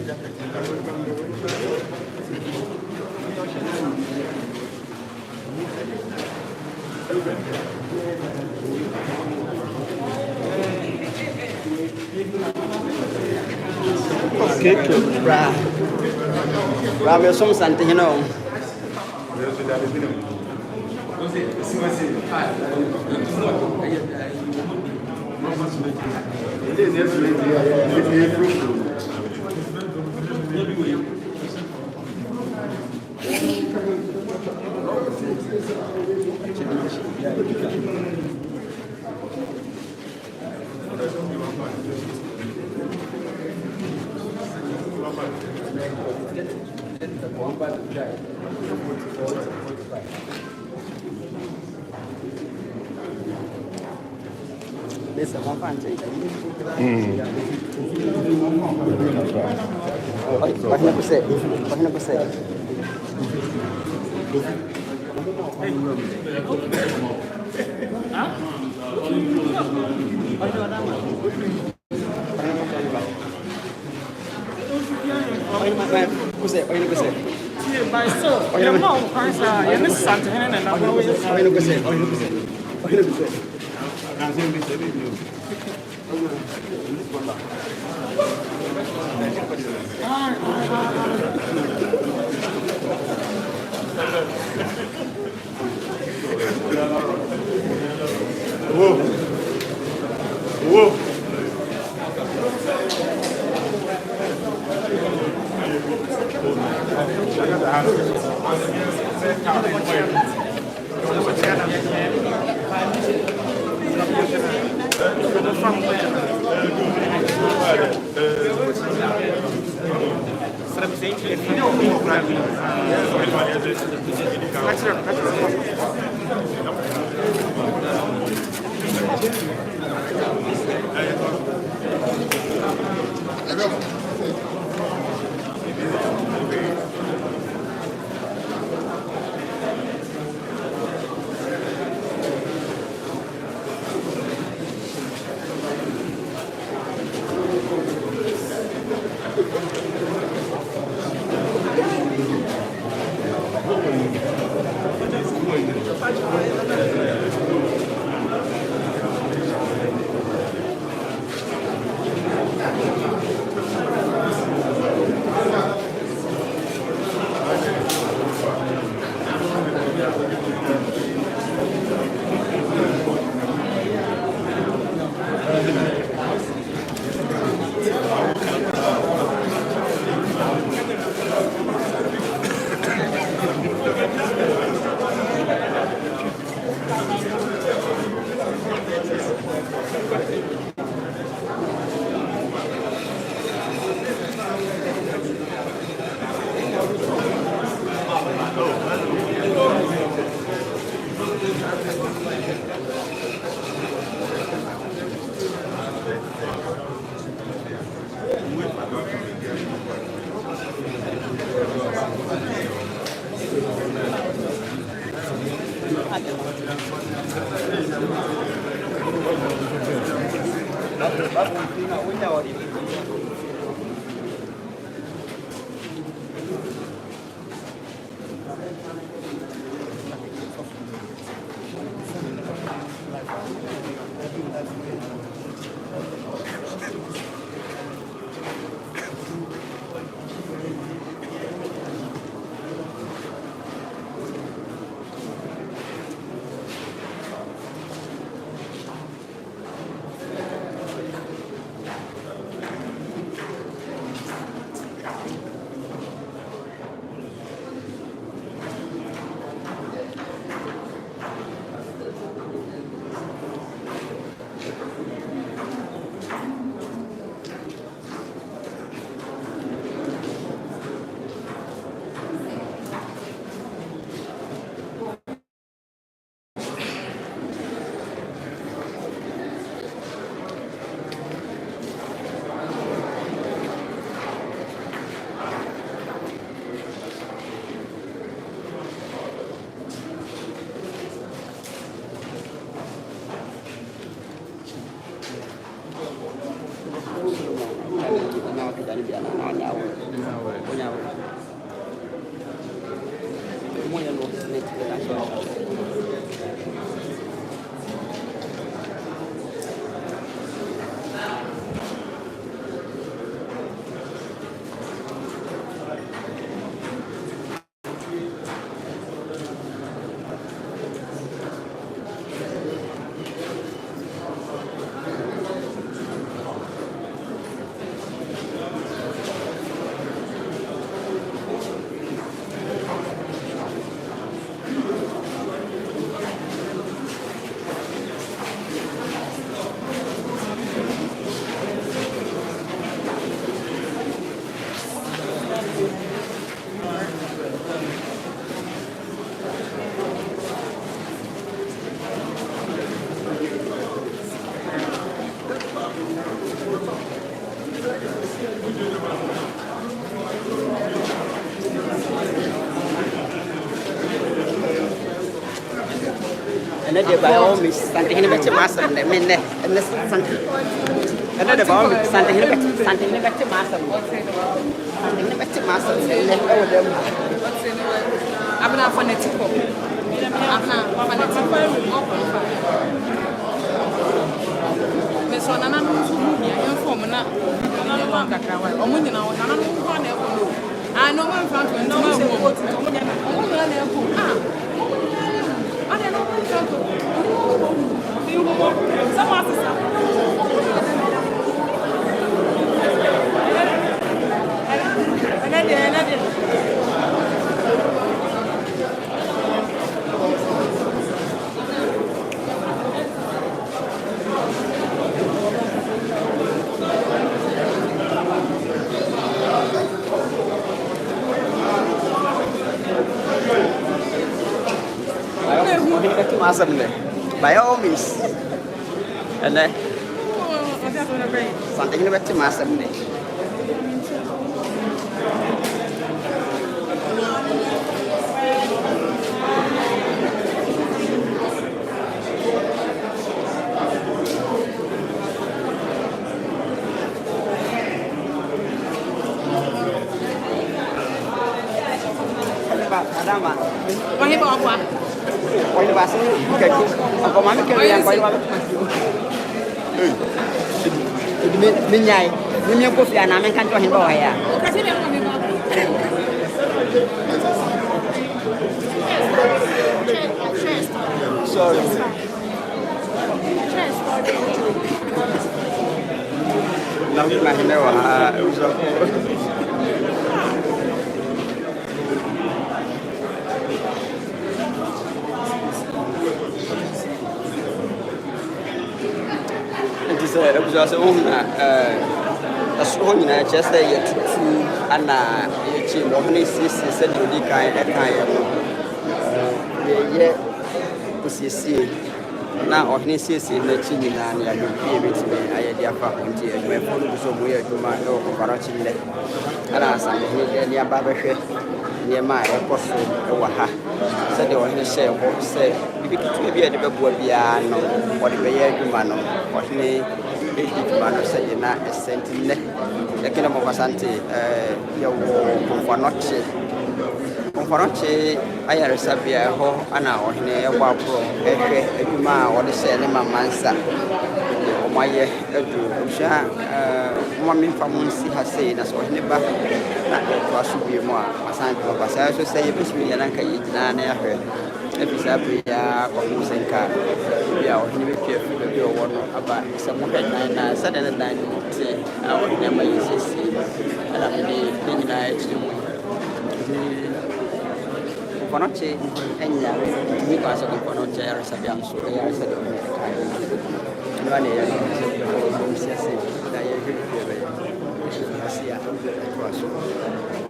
Okay, Rabbi, some Santehene. This is one fancy. What can I say? What can I say? Dani bi ana na awo. Onya awo. Mo ya no net na so. And then by all means, Santehene better master than the men, and the Santehene by all means, Santehene better master. Santehene better master than them. I'm not fanatic. I'm not fanatic. Miss one, I'm not informed. I'm not one that I want. I'm winning now. I'm not one. I know my front when no one I don't know what someone by all means, and then Santehene better master. Adama, what about what? Why the basin? Okay, ako mami kaya yan why wala. Minyay, minyay ko siya namin kan to hin ba ya. Kasi meron kami mga Sorry. Nang na wa uso. Because so nyina just say yet to ana echi mo hne sisi se de odi kan e kan ye sisi na ohne sisi na chi nyina na ya pie betime aye dia fa konti adwuma fo no so mo ye adwuma e o kwara chi le ana Santehene de ni aba behwe ni ma e koso e wa ha se de ohne she ko se bibi kitu bi e de beboa bia no o de be ye adwuma no ohne Mano say na Asante lakini mo Asante ya Komfo Anokye ayare sabia ho ana ohne e gwa pro ehwe adwuma o de se ne mamansa o maye edu sha mo mi famunsi ha sei na so ohne ba na to asubi mo Asante mo basa so say bismi yana kai jina na ehwe ebisa bia ko musenka bia ohne be pie bi o wono aba se mo hwɛ na sade na dan te a ohne ma yesisi ala me ni na echi mo Komfo Anokye enya mi kwa so Komfo Anokye ya resabia so ya resabia o ne kai no ane ya so se da ye hwɛ bi be ya sia to aso